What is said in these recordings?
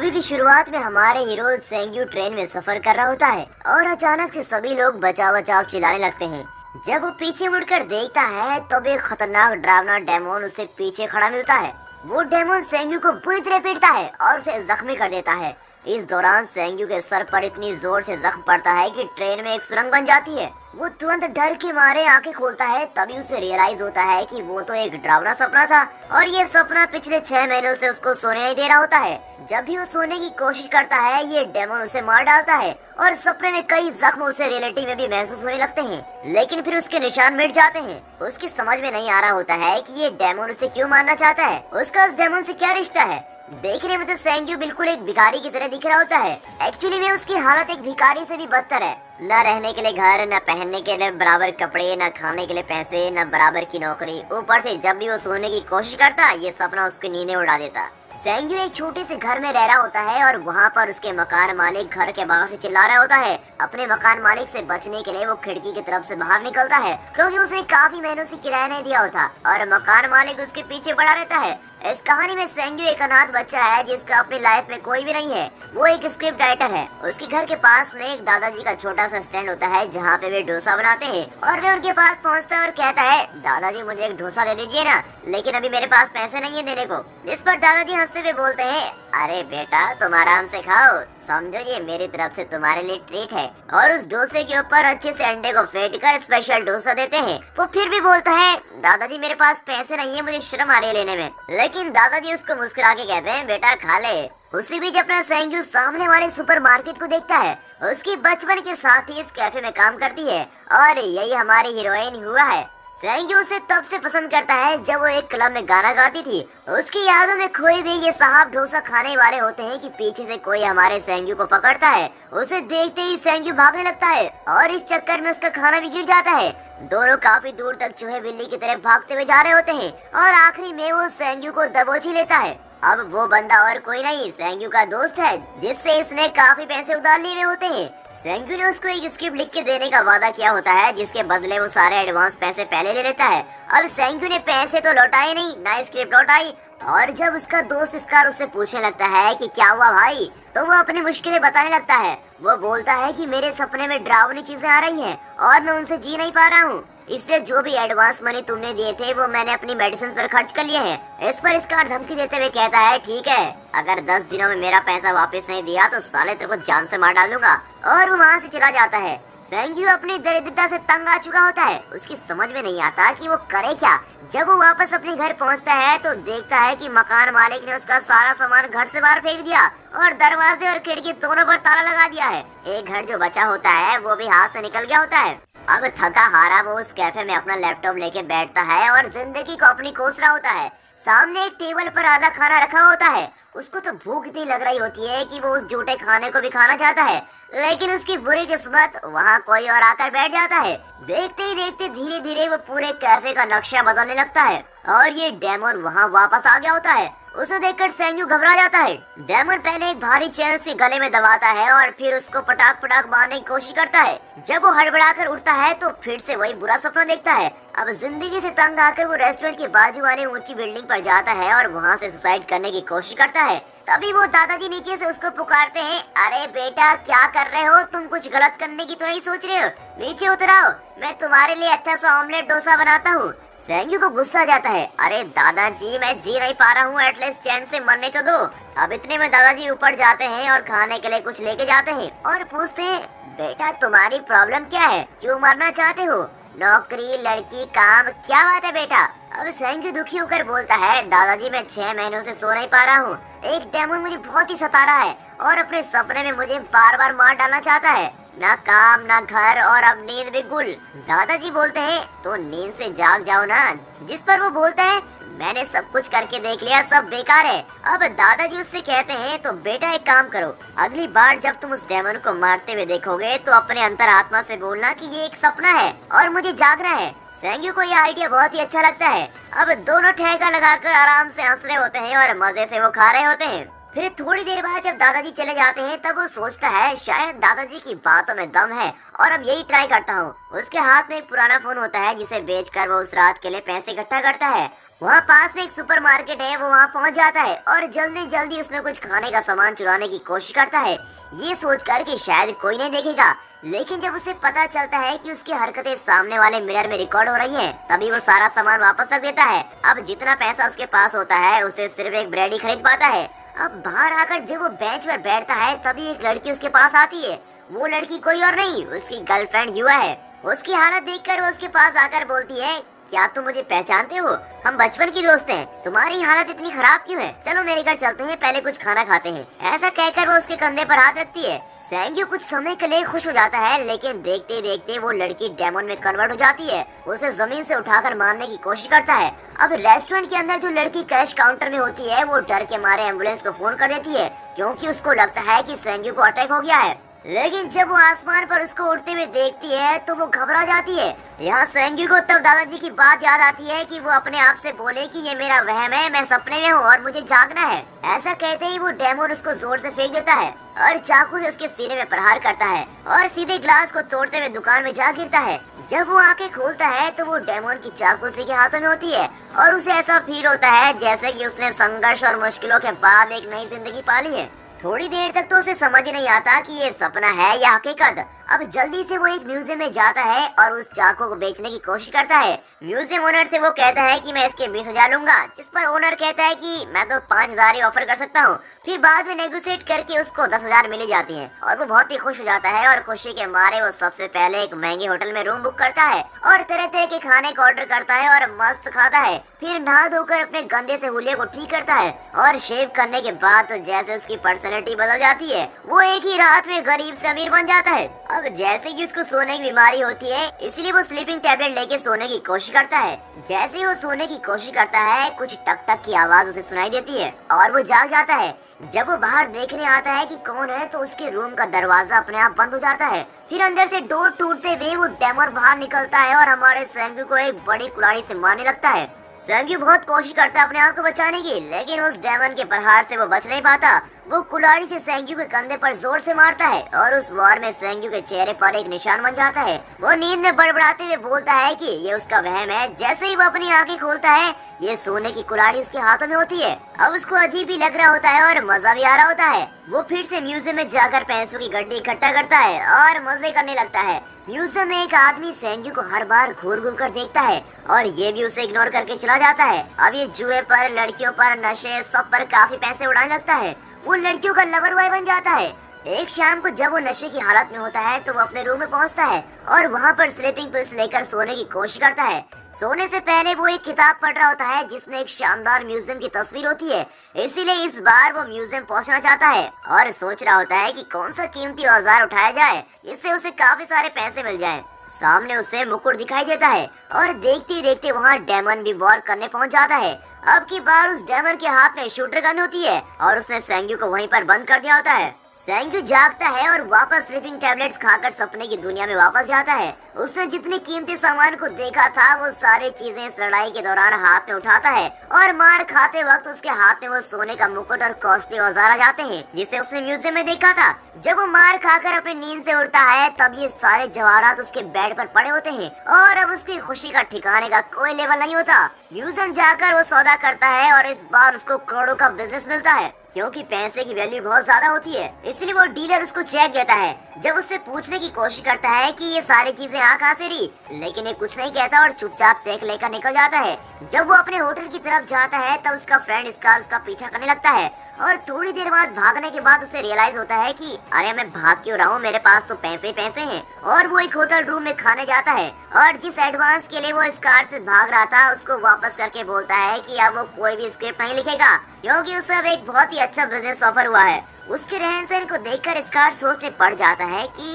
Movie की शुरुआत में हमारे हीरो सेंग्यू ट्रेन में सफर कर रहा होता है और अचानक से सभी लोग बचाओ बचाओ चिल्लाने लगते हैं। जब वो पीछे मुड़कर देखता है तब एक खतरनाक डरावना डेमोन उसे पीछे खड़ा मिलता है। वो डेमोन सेंग्यू को बुरी तरह पीटता है और उसे जख्मी कर देता है। इस दौरान सेंग्यू के सर पर इतनी जोर से जख्म पड़ता है कि ट्रेन में एक सुरंग बन जाती है। वो तुरंत डर के मारे आंखें खोलता है। तभी उसे रियलाइज होता है कि वो तो एक डरावना सपना था और ये सपना पिछले 6 महीनों से उसको सोने नहीं दे रहा होता है। जब भी वो सोने की कोशिश करता है ये डेमोन उसे मार डालता है और सपने में कई जख्म उसे रियलिटी में भी महसूस होने लगते हैं। लेकिन फिर उसके निशान मिट जाते हैं। उसकी समझ में नहीं आ रहा होता है कि ये डेमोन उसे क्यों मारना चाहता है। उसका उस डेमोन से क्या रिश्ता है। देखने में तो सेंग्यू बिल्कुल एक भिखारी की तरह दिख रहा होता है। एक्चुअली में उसकी हालत एक भिखारी से भी बदतर है। न रहने के लिए घर, न पहनने के लिए बराबर कपड़े, न खाने के लिए पैसे, न बराबर की नौकरी। ऊपर से जब भी वो सोने की कोशिश करता ये सपना उसकी नींदें उड़ा देता। सेंग्यू एक छोटे से घर में रह रहा होता है और वहाँ पर उसके मकान मालिक घर के बाहर से चिल्ला रहा होता है। अपने मकान मालिक से बचने के लिए वो खिड़की की तरफ से बाहर निकलता है क्योंकि उसने काफी महीनों से किराया नहीं दिया होता और मकान मालिक उसके पीछे पड़ा रहता है। इस कहानी में सेंग्यू एक अनाथ बच्चा है जिसका अपनी लाइफ में कोई भी नहीं है। वो एक स्क्रिप्ट राइटर है। उसके घर के पास में एक दादाजी का छोटा सा स्टैंड होता है जहाँ पे वे डोसा बनाते हैं और वे उनके पास पहुँचता है और कहता है, दादाजी मुझे एक डोसा दे दीजिए ना, लेकिन अभी मेरे पास पैसे नहीं है देने को। जिस पर दादाजी हंसते हुए बोलते हैं, अरे बेटा तुम आराम से खाओ, समझो ये मेरी तरफ से तुम्हारे लिए ट्रीट है। और उस डोसे के ऊपर अच्छे से अंडे को फेंट कर स्पेशल डोसा देते हैं। वो फिर भी बोलता है, दादाजी मेरे पास पैसे नहीं है, मुझे शर्म आ रही है लेने में। लेकिन दादाजी उसको मुस्कुरा के कहते हैं, बेटा खा ले। उसी बीच अपना सेंग्यू सामने वाले सुपरमार्केट को देखता है। उसकी बचपन के साथ ही इस कैफे में काम करती है और यही हमारी हीरोइन हुआ है। सेंग्यू उसे तब से पसंद करता है जब वो एक क्लब में गाना गाती थी। उसकी यादों में खोए हुए ये साहब डोसा खाने वाले होते हैं कि पीछे से कोई हमारे सेंग्यू को पकड़ता है। उसे देखते ही सेंग्यू भागने लगता है और इस चक्कर में उसका खाना भी गिर जाता है। दोनों काफी दूर तक चूहे बिल्ली की तरह भागते हुए जा रहे होते हैं और आखिरी में वो सेंग्यू को दबोच ही लेता है। अब वो बंदा और कोई नहीं सेंग्यू का दोस्त है जिससे इसने काफी पैसे उधार लिए हुए होते हैं। सेंग्यू ने उसको एक स्क्रिप्ट लिख के देने का वादा किया होता है जिसके बदले वो सारे एडवांस पैसे पहले ले लेता है। अब सेंग्यू ने पैसे तो लौटाए नहीं, ना स्क्रिप्ट लौटाई। और जब उसका दोस्त स्कार उससे पूछने लगता है कि क्या हुआ भाई, तो वो अपनी मुश्किलें बताने लगता है। वो बोलता है कि मेरे सपने में डरावनी चीजें आ रही हैं और मैं उनसे जी नहीं पा रहा हूँ, इसलिए जो भी एडवांस मनी तुमने दिए थे वो मैंने अपनी मेडिसिन पर खर्च कर लिए हैं। इस पर स्कार धमकी देते हुए कहता है, ठीक है, अगर 10 दिनों में मेरा पैसा वापस नहीं दिया तो साले तेरे को जान से मार डाल दूंगा। और वो वहाँ से चला जाता है। सेंग्यू अपनी दरिद्रता से तंग आ चुका होता है। उसकी समझ में नहीं आता कि वो करे क्या। जब वो वापस अपने घर पहुंचता है तो देखता है कि मकान मालिक ने उसका सारा सामान घर से बाहर फेंक दिया और दरवाजे और खिड़की दोनों पर ताला लगा दिया है। एक घर जो बचा होता है वो भी हाथ से निकल गया होता है। अब थका हारा वो उस कैफे में अपना लैपटॉप लेके बैठता है और जिंदगी को अपनी कोस रहा होता है। सामने एक टेबल पर आधा खाना रखा होता है। उसको तो भूख इतनी लग रही होती है कि वो उस झूठे खाने को भी खाना चाहता है, लेकिन उसकी बुरी किस्मत वहाँ कोई और आकर बैठ जाता है। देखते ही देखते धीरे धीरे वो पूरे कैफे का नक्शा बदलने लगता है और ये डेमोन वहाँ वापस आ गया होता है। उसे देखकर सेंग्यू घबरा जाता है। डेमन पहले एक भारी चेन उसके गले में दबाता है और फिर उसको पटाख पटाख मारने की कोशिश करता है। जब वो हड़बड़ाकर उठता है तो फिर से वही बुरा सपना देखता है। अब जिंदगी से तंग आकर वो रेस्टोरेंट के बाजू वाले ऊंची बिल्डिंग पर जाता है और वहाँ से सुसाइड करने की कोशिश करता है। तभी वो दादाजी नीचे से उसको पुकारते हैं, अरे बेटा क्या कर रहे हो, तुम कुछ गलत करने की तो नहीं सोच रहे हो, नीचे उतर आओ, मैं तुम्हारे लिए अच्छा सा ऑमलेट डोसा बनाता हूँ। सेंग्यू को गुस्सा जाता है, अरे दादाजी मैं जी नहीं पा रहा हूँ, एटलीस्ट चैन से मरने तो दो। अब इतने में दादाजी ऊपर जाते हैं और खाने के लिए कुछ लेके जाते हैं और पूछते हैं, बेटा तुम्हारी प्रॉब्लम क्या है, क्यों मरना चाहते हो, नौकरी लड़की काम क्या बात है बेटा। अब सेंग्यू दुखी होकर बोलता है, दादाजी मैं 6 महीनों से सो नहीं पा रहा हूँ, एक डेमन मुझे बहुत ही सता रहा है और अपने सपने में मुझे बार बार मार डालना चाहता है, ना काम ना घर और अब नींद भी गुल। दादाजी बोलते हैं, तो नींद से जाग जाओ ना। जिस पर वो बोलता है, मैंने सब कुछ करके देख लिया, सब बेकार है। अब दादाजी उससे कहते हैं, तो बेटा एक काम करो, अगली बार जब तुम उस डेमन को मारते हुए देखोगे तो अपने अंतर आत्मा से बोलना कि ये एक सपना है और मुझे जागना है। सेंग्यू को ये आइडिया बहुत ही अच्छा लगता है। अब दोनों ठेका लगाकर आराम से हंस रहे होते हैं और मजे से वो खा रहे होते हैं। फिर थोड़ी देर बाद जब दादाजी चले जाते हैं तब वो सोचता है शायद दादाजी की बातों में दम है और अब यही ट्राई करता हूँ। उसके हाथ में एक पुराना फोन होता है जिसे बेचकर वो उस रात के लिए पैसे इकट्ठा करता है। वहाँ पास में एक सुपरमार्केट है, वो वहाँ पहुँच जाता है और जल्दी जल्दी उसमें कुछ खाने का सामान चुराने की कोशिश करता है, ये सोचकर कि शायद कोई नहीं देखेगा। लेकिन जब उसे पता चलता है कि उसकी हरकतें सामने वाले मिरर में रिकॉर्ड हो रही हैं, तभी वो सारा सामान वापस रख देता है। अब जितना पैसा उसके पास होता है उसे सिर्फ एक ब्रेड ही खरीद पाता है। अब बाहर आकर जब वो बेंच पर बैठता है तभी एक लड़की उसके पास आती है। वो लड़की कोई और नहीं, उसकी गर्लफ्रेंड युवा है। उसकी हालत देखकर वो उसके पास आकर बोलती है, क्या तुम मुझे पहचानते हो? हम बचपन की दोस्त हैं। तुम्हारी हालत इतनी खराब क्यों है? चलो मेरे घर चलते हैं, पहले कुछ खाना खाते हैं। ऐसा कहकर वो उसके कंधे पर हाथ रखती है। सैंग्यू कुछ समय के लिए खुश हो जाता है, लेकिन देखते देखते वो लड़की डेमन में कन्वर्ट हो जाती है। उसे जमीन से उठाकर मारने की कोशिश करता है। अब रेस्टोरेंट के अंदर जो लड़की कैश काउंटर में होती है वो डर के मारे एम्बुलेंस को फोन कर देती है, क्योंकि उसको लगता है कि सैंग्यू को अटैक हो गया है। लेकिन जब वो आसमान पर उसको उड़ते हुए देखती है तो वो घबरा जाती है। यहाँ सैंग्यू को तब दादाजी की बात याद आती है कि वो अपने आप से बोले कि ये मेरा वहम है, मैं सपने में हूँ और मुझे जागना है। ऐसा कहते ही वो डेमन उसको जोर से फेंक देता है और चाकू से उसके सीने में प्रहार करता है और सीधे ग्लास को तोड़ते हुए दुकान में जा गिरता है। जब वो आंखें खोलता है तो वो डेमन की चाकू उसी के हाथों में होती है और उसे ऐसा फील होता है जैसे कि उसने संघर्ष और मुश्किलों के बाद एक नई जिंदगी पाली है। थोड़ी देर तक तो उसे समझ ही नहीं आता कि ये सपना है या हकीकत। अब जल्दी से वो एक म्यूजियम में जाता है और उस चाकू को बेचने की कोशिश करता है। म्यूजियम ओनर से वो कहता है कि मैं इसके 20,000 लूंगा, जिस पर ओनर कहता है कि मैं तो 5,000 ही ऑफर कर सकता हूँ। फिर बाद में नेगोशिएट करके उसको 10,000 मिल जाती है और वो बहुत ही खुश हो जाता है और खुशी के मारे वो सबसे पहले एक महंगे होटल में रूम बुक करता है और तरह तरह के खाने का ऑर्डर करता है और मस्त खाता है। फिर नहा धोकर अपने गंदे से हुलिये को ठीक करता है और शेव करने के बाद तो जैसे उसकी पर्सनैलिटी बदल जाती है, वो एक ही रात में गरीब से अमीर बन जाता है। अब जैसे कि उसको सोने की बीमारी होती है, इसलिए वो स्लीपिंग टैबलेट लेके सोने की कोशिश करता है। जैसे ही वो सोने की कोशिश करता है कुछ टक टक की आवाज उसे सुनाई देती है और वो जाग जाता है। जब वो बाहर देखने आता है कि कौन है तो उसके रूम का दरवाजा अपने आप बंद हो जाता है। फिर अंदर से डोर टूटते हुए वो डेमन बाहर निकलता है और हमारे सैंग्यू को एक बड़ी कुल्हाड़ी से मारने लगता है। सैंग्यू बहुत कोशिश करता है अपने आप को बचाने की, लेकिन उस डेमन के प्रहार से वो बच नहीं पाता। वो कुल्हाड़ी से सैंग्यू के कंधे पर जोर से मारता है और उस वार में सैंग्यू के चेहरे पर एक निशान बन जाता है। वो नींद में बड़बड़ाते हुए बोलता है कि ये उसका वहम है। जैसे ही वो अपनी आंखें खोलता है, ये सोने की कुल्हाड़ी उसके हाथों में होती है। अब उसको अजीब ही लग रहा होता है और मजा भी आ रहा होता है। वो फिर से म्यूजियम में जाकर पैसों की गड्डी इकट्ठा करता है और मजे करने लगता है। म्यूजियम में एक आदमी सैंग्यू को हर बार घूर घूर कर देखता है और ये भी उसे इग्नोर करके चला जाता है। अब ये जुए पर, लड़कियों पर, नशे सब पर काफी पैसे उड़ाने लगता है। वो लड़कियों का लवर बॉय बन जाता है। एक शाम को जब वो नशे की हालत में होता है तो वो अपने रूम में पहुंचता है और वहां पर स्लीपिंग पिल्स लेकर सोने की कोशिश करता है। सोने से पहले वो एक किताब पढ़ रहा होता है जिसमें एक शानदार म्यूजियम की तस्वीर होती है, इसीलिए इस बार वो म्यूजियम पहुंचना चाहता है और सोच रहा होता है कि कौन सा कीमती औजार उठाया जाए जिससे उसे काफी सारे पैसे मिल जाएं। सामने उसे मुकुट दिखाई देता है और देखते ही देखते वहाँ डेमन भी वॉर करने पहुंच जाता है। अब की बार उस डेमन के हाथ में शूटर गन होती है और उसने सैंग्यू को वहीं पर बंद कर दिया होता है। सैंग्यू जागता है और वापस स्लीपिंग टैबलेट्स खाकर सपने की दुनिया में वापस जाता है। उसने जितने कीमती सामान को देखा था वो सारी चीजें इस लड़ाई के दौरान हाथ में उठाता है और मार खाते वक्त उसके हाथ में वो सोने का मुकुट और कॉस्टली औजार आ जाते हैं जिसे उसने म्यूजियम में देखा था। जब वो मार खाकर अपनी नींद से उठता है तब ये सारे जवाहरात उसके बेड पर पड़े होते हैं और अब उसकी खुशी का ठिकाने का कोई लेवल नहीं होता। म्यूजियम जाकर वो सौदा करता है और इस बार उसको करोड़ों का बिजनेस मिलता है, क्योंकि पैसे की वैल्यू बहुत ज्यादा होती है। इसलिए वो डीलर उसको चेक देता है। जब उससे पूछने की कोशिश करता है कि ये सारी चीजें कहाँ से रही, लेकिन ये कुछ नहीं कहता और चुपचाप चेक लेकर निकल जाता है। जब वो अपने होटल की तरफ जाता है तब उसका फ्रेंड स्कार उसका पीछा करने लगता है और थोड़ी देर बाद भागने के बाद उसे रियलाइज होता है कि अरे मैं भाग क्यों रहा हूँ, मेरे पास तो पैसे ही पैसे हैं। और वो एक होटल रूम में खाने जाता है और जिस एडवांस के लिए वो स्कार से भाग रहा था उसको वापस करके बोलता है कि अब वो कोई भी स्क्रिप्ट नहीं लिखेगा, क्योंकि उसे अब एक बहुत ही अच्छा बिजनेस ऑफर हुआ है। उसके रहन सहन को देखकर स्कार सोचने पड़ जाता है कि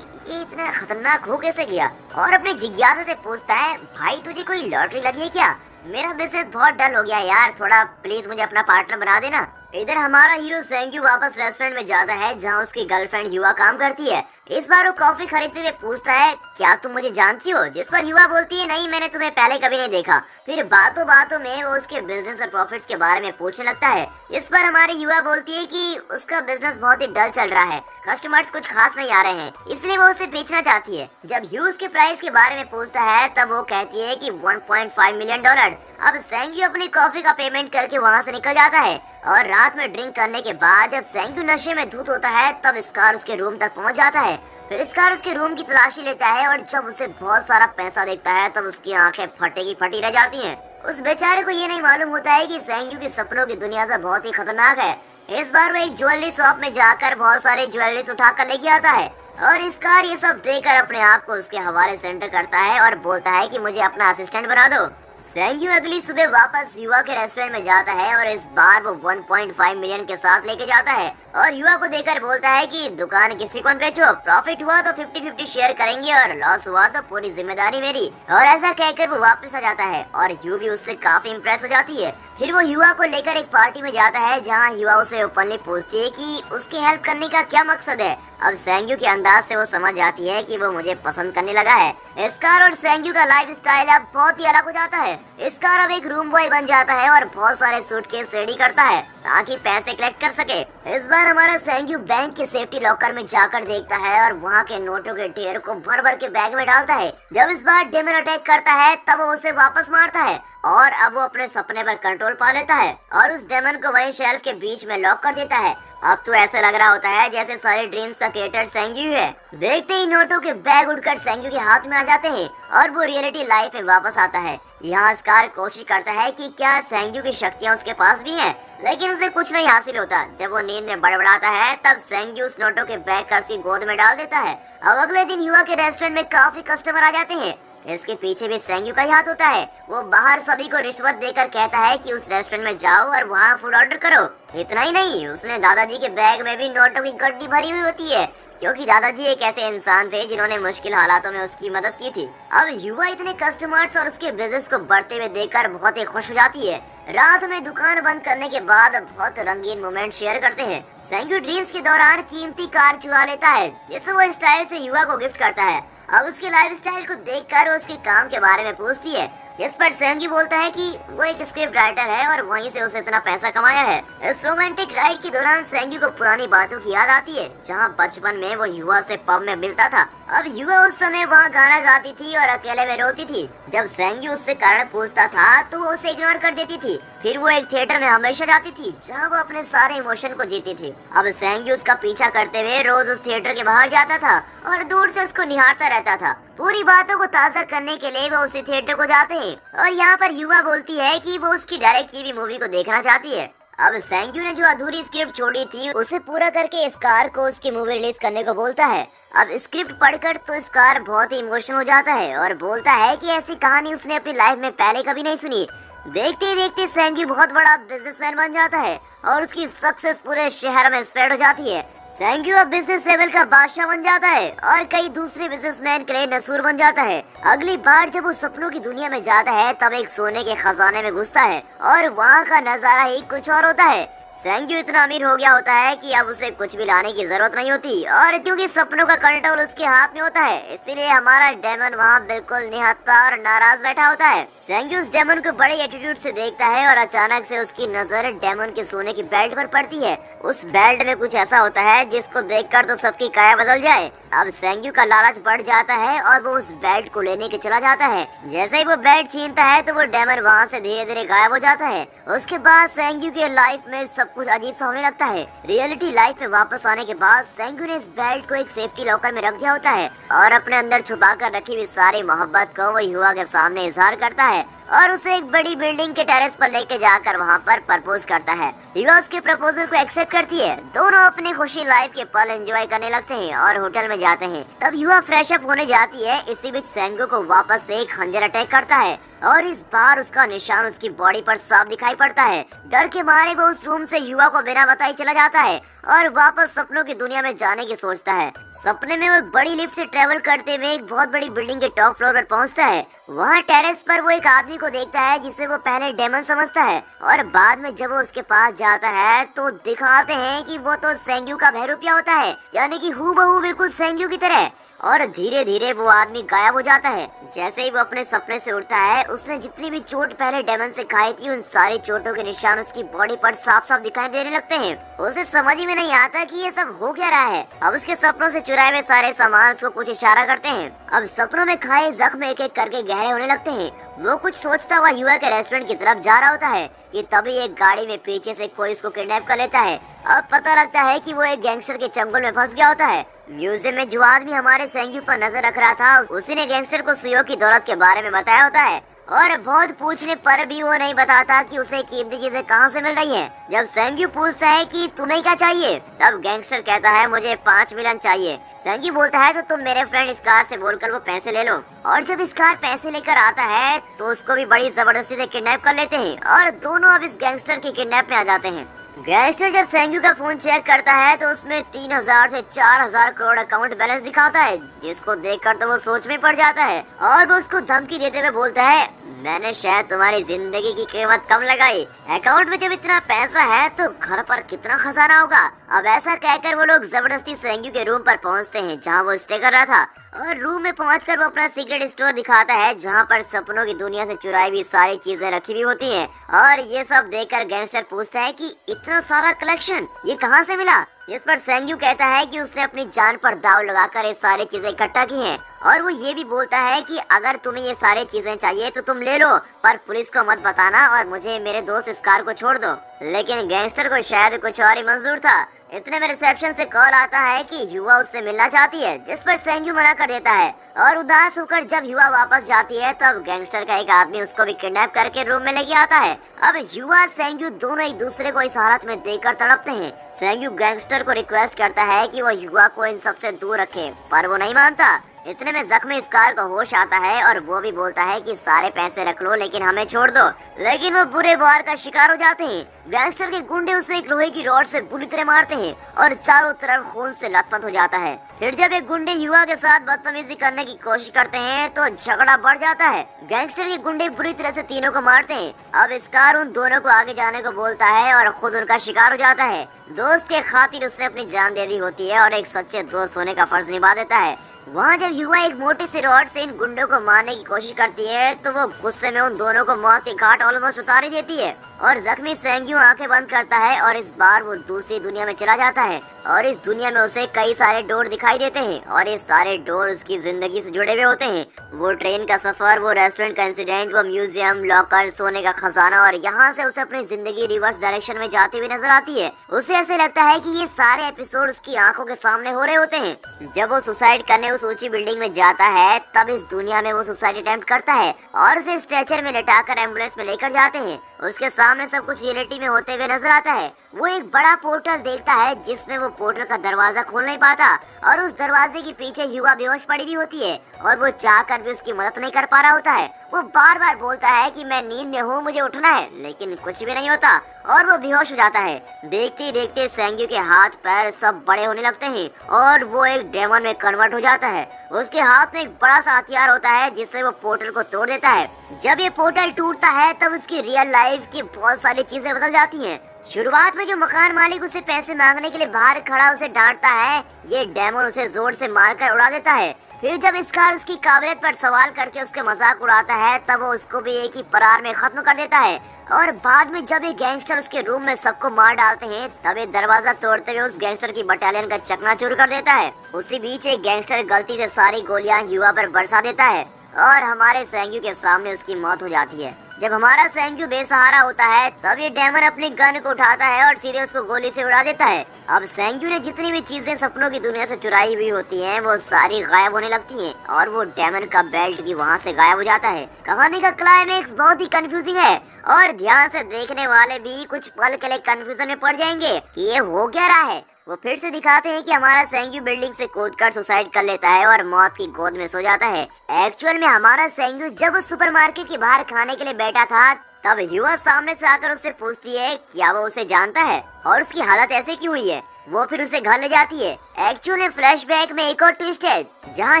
ये इतना खतरनाक हो कैसे गया और अपने जिज्ञासा से पूछता है, भाई तुझे कोई लॉटरी लगी है क्या? मेरा बिजनेस बहुत डल हो गया यार, थोड़ा प्लीज मुझे अपना पार्टनर बना देना। इधर हमारा हीरो सैंग्यू वापस रेस्टोरेंट में जाता है जहाँ उसकी गर्लफ्रेंड युवा काम करती है। इस बार वो कॉफी खरीदते हुए पूछता है, क्या तुम मुझे जानती हो? जिस पर युवा बोलती है, नहीं, मैंने तुम्हें पहले कभी नहीं देखा। फिर बातों बातों में वो उसके बिजनेस और प्रॉफिट्स के बारे में पूछने लगता है। इस पर हमारी युवा बोलती है कि उसका बिजनेस बहुत ही डल चल रहा है, कस्टमर्स कुछ खास नहीं आ रहे हैं, इसलिए वो उसे बेचना चाहती है। जब यू उसके प्राइस के बारे में पूछता है तब वो कहती है कि $1.5 मिलियन। अब सेंग्यू अपनी कॉफी का पेमेंट करके वहाँ से निकल जाता है और रात में ड्रिंक करने के बाद जब सेंग्यू नशे में धुत होता है तब स्कार उसके रूम तक पहुँच जाता है। फिर स्कार उसके रूम की तलाशी लेता है और जब उसे बहुत सारा पैसा देखता है तब उसकी आंखें फटे की फटी रह जाती हैं। उस बेचारे को ये नहीं मालूम होता है कि सेंग्यू की सपनों की दुनिया तो बहुत ही खतरनाक है। इस बार वो एक ज्वेलरी शॉप में जाकर बहुत सारे ज्वेलरीज उठा कर लेके आता है और स्कार ये सब देखकर अपने आप को उसके हवाले सेंटर करता है और बोलता है कि मुझे अपना असिस्टेंट बना दो। सेंग्यू अगली सुबह वापस युवा के रेस्टोरेंट में जाता है और इस बार वो 1.5 मिलियन के साथ लेके जाता है और युवा को देकर बोलता है कि दुकान किसी को बेचो, प्रॉफिट हुआ तो 50-50 शेयर करेंगे और लॉस हुआ तो पूरी जिम्मेदारी मेरी। और ऐसा कहकर वो वापस आ जाता है और यू भी उससे काफी इम्प्रेस हो जाती है। फिर वो युवा को लेकर एक पार्टी में जाता है जहाँ युवा उसे ओपनली पूछती है कि उसकी हेल्प करने का क्या मकसद है। अब सेंग्यू के अंदाज से वो समझ जाती है कि वो मुझे पसंद करने लगा है। स्कार और सेंग्यू का लाइफ स्टाइल अब बहुत ही अलग हो जाता है। स्कार अब एक रूम बॉय बन जाता है और बहुत सारे सूटकेस रेडी करता है ताकि पैसे कलेक्ट कर सके। इस बार हमारा सेंग्यू बैंक के सेफ्टी लॉकर में जाकर देखता है और वहाँ के नोटों के ढेर को भर भर के बैग में डालता है। जब इस बार डेमन अटैक करता है तब वो उसे वापस मारता है और अब वो अपने सपने पर कंट्रोल पा लेता है और उस डेमन को वही शेल्फ के बीच में लॉक कर देता है। अब तो ऐसा लग रहा होता है जैसे सारे ड्रीम्स का क्रिएटर सेंग्यू है। देखते ही नोटों के बैग उड़कर सेंग्यू के हाथ में आ जाते हैं और वो रियलिटी लाइफ में वापस आता है। यहाँ स्कार कोशिश करता है कि क्या सेंग्यू की शक्तियाँ उसके पास भी हैं, लेकिन उसे कुछ नहीं हासिल होता। जब वो नींद में बड़बड़ाता है तब सेंग्यू उस नोटों के बैग कर उसकी गोद में डाल देता है। अब अगले दिन युवा के रेस्टोरेंट में काफी कस्टमर आ जाते हैं। इसके पीछे भी सेंग्यू का ही हाथ होता है। वो बाहर सभी को रिश्वत देकर कहता है कि उस रेस्टोरेंट में जाओ और वहाँ फूड ऑर्डर करो। इतना ही नहीं, उसने दादाजी के बैग में भी नोटों की गड्डी भरी हुई होती है क्योंकि दादाजी एक ऐसे इंसान थे जिन्होंने मुश्किल हालातों में उसकी मदद की थी। अब युवा इतने कस्टमर्स और उसके बिजनेस को बढ़ते हुए देखकर बहुत ही खुश हो जाती है। रात में दुकान बंद करने के बाद बहुत रंगीन मोमेंट शेयर करते हैं। सेंग्यू ड्रीम्स के दौरान कीमती कार चुरा लेता है जिसे वो स्टाइल से युवा को गिफ्ट करता है। अब उसके लाइफस्टाइल को देखकर वो उसके काम के बारे में पूछती है। इस पर सेंग्यू बोलता है कि वो एक स्क्रिप्ट राइटर है और वहीं से उसे इतना पैसा कमाया है। इस रोमांटिक राइड के दौरान सेंग्यू को पुरानी बातों की याद आती है जहां बचपन में वो युवा से पब में मिलता था। अब युवा उस समय वहां गाना गाती थी और अकेले में रोती थी। जब सेंग्यू उससे कारण पूछता था तो वो उसे इग्नोर कर देती थी। फिर वो एक थिएटर में हमेशा जाती थी जहाँ वो अपने सारे इमोशन को जीती थी। अब सेंग्यू उसका पीछा करते हुए रोज उस थिएटर के बाहर जाता था और दूर से उसको निहारता रहता था। पूरी बातों को ताज़ा करने के लिए वो उसी थिएटर को जाते हैं और यहाँ पर युवा बोलती है कि वो उसकी डायरेक्ट की हुई मूवी को देखना चाहती है। अब सेंग्यू ने जो अधूरी स्क्रिप्ट छोड़ी थी उसे पूरा करके स्कार को उसकी मूवी रिलीज करने को बोलता है। अब स्क्रिप्ट पढ़कर तो स्कार बहुत ही इमोशनल हो जाता है और बोलता है कि ऐसी कहानी उसने अपनी लाइफ में पहले कभी नहीं सुनी। देखते ही देखते सेंग्यू बहुत बड़ा बिजनेसमैन बन जाता है और उसकी सक्सेस पूरे शहर में स्प्रेड हो जाती है। सेंग्यू अब बिजनेस लेवल का बादशाह बन जाता है और कई दूसरे बिजनेसमैन के लिए नसूर बन जाता है। अगली बार जब वो सपनों की दुनिया में जाता है तब एक सोने के खजाने में घुसता है और वहाँ का नजारा ही कुछ और होता है। सेंग्यू इतना अमीर हो गया होता है कि अब उसे कुछ भी लाने की जरूरत नहीं होती और क्योंकि सपनों का कंट्रोल उसके हाथ में होता है इसीलिए हमारा डेमन वहाँ बिल्कुल निहत्था और नाराज बैठा होता है। सेंग्यू उस डेमन को बड़े एटीट्यूड से देखता है और अचानक से उसकी नजर डेमन के सोने की बेल्ट पर पड़ती है। उस बेल्ट में कुछ ऐसा होता है जिसको देखकर तो सबकी काया बदल जाए। अब सेंग्यू का लालच बढ़ जाता है और वो उस बेल्ट को लेने के चला जाता है। जैसे ही वो बेल्ट छीनता है तो वो डेमन वहाँ से धीरे धीरे गायब हो जाता है। उसके बाद सेंग्यू के लाइफ में सब कुछ अजीब सा होने लगता है। रियलिटी लाइफ में वापस आने के बाद सेंग्यू ने इस बेल्ट को एक सेफ्टी लॉकर में रख दिया होता है और अपने अंदर छुपा कर रखी हुई सारी मोहब्बत को वो युवा के सामने इजहार करता है और उसे एक बड़ी बिल्डिंग के टेरेस पर लेके जाकर वहाँ पर प्रपोज करता है। युवा उसके प्रपोजल को एक्सेप्ट करती है। दोनों अपनी खुशी लाइफ के पल एंजॉय करने लगते हैं और होटल में जाते हैं। तब युवा फ्रेश अप होने जाती है। इसी बीच सेंग्यू को वापस से एक खंजर अटैक करता है और इस बार उसका निशान उसकी बॉडी पर साफ दिखाई पड़ता है। डर के मारे वो उस रूम से युवा को बिना बताए चला जाता है और वापस सपनों की दुनिया में जाने की सोचता है। सपने में वो एक बड़ी लिफ्ट से ट्रेवल करते हुए एक बहुत बड़ी बिल्डिंग के टॉप फ्लोर पर पहुंचता है। वहाँ टेरेस पर वो एक आदमी को देखता है जिसे वो पहले डेमन समझता है, और बाद में जब वो उसके पास जाता है तो दिखाते हैं कि वो तो सेंग्यू का बहरूपिया होता है, यानी कि हूबहू बिल्कुल सेंग्यू की तरह। और धीरे धीरे वो आदमी गायब हो जाता है। जैसे ही वो अपने सपने से उठता है, उसने जितनी भी चोट पहले डेमन से खाई थी, उन सारी चोटों के निशान उसकी बॉडी पर साफ साफ दिखाई देने लगते हैं। उसे समझ ही में नहीं आता कि ये सब हो क्या रहा है। अब उसके सपनों से चुराए हुए सारे सामान उसको कुछ इशारा करते हैं। अब सपनों में खाए जख्म एक एक करके गहरे होने लगते हैं। वो कुछ सोचता हुआ युवा के रेस्टोरेंट की तरफ जा रहा होता है कि तभी एक गाड़ी में पीछे से कोई उसको किडनैप कर लेता है। अब पता लगता है कि वो एक गैंगस्टर के चंगुल में फंस गया होता है। म्यूजियम में जो आदमी हमारे सेंग्यू पर नजर रख रहा था, उसी ने गैंगस्टर को सुयो की दौलत के बारे में बताया होता है, और बहुत पूछने पर भी वो नहीं बताता कि उसे कीमती चीजें कहाँ से मिल रही हैं। जब सेंग्यू पूछता है कि तुम्हें क्या चाहिए, तब गैंगस्टर कहता है मुझे 5 मिलियन चाहिए। सेंग्यू बोलता है तो तुम मेरे फ्रेंड स्कार से बोलकर वो पैसे ले लो। और जब स्कार पैसे लेकर आता है तो उसको भी बड़ी जबरदस्ती से किडनैप कर लेते हैं, और दोनों अब इस गैंगस्टर के किडनैप में आ जाते हैं। गैंगस्टर जब सेंग्यू का फोन चेक करता है तो उसमें 3000 से 4000 करोड़ अकाउंट बैलेंस दिखाता है, जिसको देखकर तो वो सोच में पड़ जाता है, और वो उसको धमकी देते हुए बोलता है मैंने शायद तुम्हारी जिंदगी की कीमत कम लगाई। अकाउंट में जब इतना पैसा है तो घर पर कितना खजाना होगा। अब ऐसा कहकर वो लोग जबरदस्ती सेंग्यू के रूम पर पहुंचते हैं जहां वो स्टे कर रहा था, और रूम में पहुंचकर वो अपना सीक्रेट स्टोर दिखाता है जहां पर सपनों की दुनिया से चुराई हुई सारी चीजें रखी हुई होती हैं। और ये सब देखकर गैंगस्टर पूछता है कि इतना सारा कलेक्शन ये कहां से मिला। इस पर सेंग्यू कहता है कि उसने अपनी जान पर दाव लगाकर ये सारी चीजें इकट्ठा की हैं, और वो ये भी बोलता है कि अगर तुम्हें ये सारी चीजें चाहिए तो तुम ले लो, पर पुलिस को मत बताना और मुझे मेरे दोस्त स्कार को छोड़ दो। लेकिन गैंगस्टर को शायद कुछ और ही मंजूर था। इतने में रिसेप्शन से कॉल आता है कि युवा उससे मिलना चाहती है, जिस पर सेंग्यू मना कर देता है, और उदास होकर जब युवा वापस जाती है तब गैंगस्टर का एक आदमी उसको भी किडनैप करके रूम में लेके आता है। अब युवा सेंग्यू दोनों एक दूसरे को इस हालत में देखकर तड़पते हैं। सेंग्यू गैंगस्टर को रिक्वेस्ट करता है कि वो युवा को इन सबसे दूर रखे, पर वो नहीं मानता। इतने में जख्मी स्कार को होश आता है और वो भी बोलता है कि सारे पैसे रख लो लेकिन हमें छोड़ दो, लेकिन वो बुरे वार का शिकार हो जाते हैं। गैंगस्टर के गुंडे उसे एक लोहे की रॉड से बुरी तरह मारते हैं और चारों तरफ खून से लथपथ हो जाता है। फिर जब एक गुंडे युवा के साथ बदतमीजी करने की कोशिश करते हैं तो झगड़ा बढ़ जाता है। गैंगस्टर के गुंडे बुरी तरह से तीनों को मारते हैं। अब स्कार उन दोनों को आगे जाने को बोलता है और खुद उनका शिकार हो जाता है। दोस्त के खातिर उसने अपनी जान दे दी होती है और एक सच्चे दोस्त होने का फर्ज निभा देता है। वहाँ जब युवा एक मोटे से रॉड से इन गुंडों को मारने की कोशिश करती है तो वो गुस्से में उन दोनों को मौत के घाट ऑलमोस्ट उतार ही देती है, और जख्मी सेंग्यू आंखें बंद करता है और इस बार वो दूसरी दुनिया में चला जाता है। और इस दुनिया में उसे कई सारे डोर दिखाई देते हैं और ये सारे डोर उसकी जिंदगी से जुड़े हुए होते हैं। वो ट्रेन का सफर, वो रेस्टोरेंट का इंसिडेंट, वो म्यूजियम, लॉकर, सोने का खजाना, और यहाँ से उसे अपनी जिंदगी रिवर्स डायरेक्शन में जाती हुई नजर आती है। उसे ऐसे लगता है कि ये सारे एपिसोड उसकी आंखों के सामने हो रहे होते हैं। जब वो सुसाइड करने उस ऊंची बिल्डिंग में जाता है तब इस दुनिया में वो सुसाइड अटेम्प्ट करता है और उसे स्ट्रेचर में लेटाकर एम्बुलेंस में लेकर जाते हैं। उसके सामने सब कुछ रियलिटी में होते हुए नजर आता है। वो एक बड़ा पोर्टल देखता है जिसमें वो पोर्टल का दरवाजा खोल नहीं पाता, और उस दरवाजे के पीछे युवा बेहोश पड़ी भी होती है और वो चाहकर भी उसकी मदद नहीं कर पा रहा होता है। वो बार बार बोलता है कि मैं नींद में हूँ, मुझे उठना है, लेकिन कुछ भी नहीं होता और वो बेहोश हो जाता है। देखते ही देखते सेंग्यू के हाथ पैर सब बड़े होने लगते हैं और वो एक डेमन में कन्वर्ट हो जाता है। उसके हाथ में एक बड़ा सा हथियार होता है जिससे वो पोर्टल को तोड़ देता है। जब ये पोर्टल टूटता है तब उसकी रियल लाइफ की बहुत सारी चीजें बदल जाती हैं। शुरुआत में जो मकान मालिक उसे पैसे मांगने के लिए बाहर खड़ा उसे डांटता है, ये डेमन उसे जोर से मारकर उड़ा देता है। फिर जब स्कार उसकी काबिलियत पर सवाल करके उसके मजाक उड़ाता है तब वो उसको भी एक ही परार में खत्म कर देता है। और बाद में जब ये गैंगस्टर उसके रूम में सबको मार डालते हैं तब ये दरवाजा तोड़ते हुए उस गैंगस्टर की बटालियन का चकनाचूर कर देता है। उसी बीच एक गैंगस्टर गलती से सारी गोलियां युवा पर बरसा देता है और हमारे सेंग्यू के सामने उसकी मौत हो जाती है। जब हमारा सेंग्यू बेसहारा होता है तब ये डेमन अपनी गन को उठाता है और सीधे उसको गोली से उड़ा देता है। अब सेंग्यू ने जितनी भी चीजें सपनों की दुनिया से चुराई हुई होती हैं वो सारी गायब होने लगती हैं और वो डेमन का बेल्ट भी वहाँ से गायब हो जाता है। कहानी का क्लाइमेक्स बहुत ही कंफ्यूजिंग है और ध्यान से देखने वाले भी कुछ पल के लिए कंफ्यूजन में पड़ जाएंगे कि ये हो क्या रहा है। वो फिर से दिखाते हैं कि हमारा सेंग्यू बिल्डिंग से कूदकर सुसाइड कर लेता है और मौत की गोद में सो जाता है। एक्चुअल में हमारा सेंग्यू जब उस सुपरमार्केट के बाहर खाने के लिए बैठा था, तब युवा सामने से आकर उससे पूछती है क्या वो उसे जानता है और उसकी हालत ऐसे क्यों हुई है। वो फिर उसे घर ले जाती है। एक्चुअल में फ्लैशबैक में एक और ट्विस्ट है, जहाँ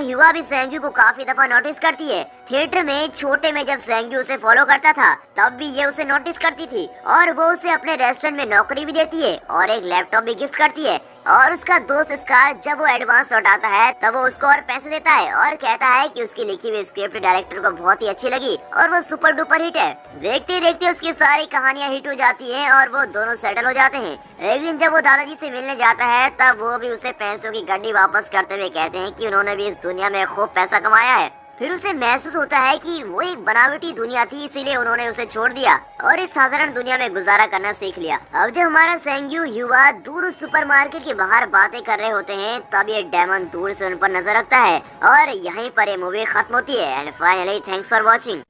युवा भी सेंग्यू को काफी दफा नोटिस करती है। थिएटर में छोटे में जब सेंग्यू उसे फॉलो करता था, तब भी ये उसे नोटिस करती थी और वो उसे अपने रेस्टोरेंट में नौकरी भी देती है और एक लैपटॉप भी गिफ्ट करती है। और उसका दोस्त स्कार जब वो एडवांस लौटाता है, तब वो उसको और पैसे देता है और कहता है कि उसकी लिखी हुई स्क्रिप्ट डायरेक्टर को बहुत ही अच्छी लगी और वो सुपर डुपर हिट है। देखते देखते उसकी सारी कहानियाँ हिट हो जाती हैं और वो दोनों सेटल हो जाते हैं। एक दिन जब वो दादाजी से मिलने जाता है, तब वो भी उसे पैसों की गड्डी वापस करते हुए कहते हैं कि उन्होंने भी इस दुनिया में खूब पैसा कमाया है। फिर उसे महसूस होता है कि वो एक बनावटी दुनिया थी, इसीलिए उन्होंने उसे छोड़ दिया और इस साधारण दुनिया में गुजारा करना सीख लिया। अब जब हमारा सेंग्यू युवा दूर उस सुपरमार्केट के बाहर बातें कर रहे होते हैं, तब ये डेमन दूर से उन पर नजर रखता है और यहीं पर ये मूवी खत्म होती है। And finally thanks for watching.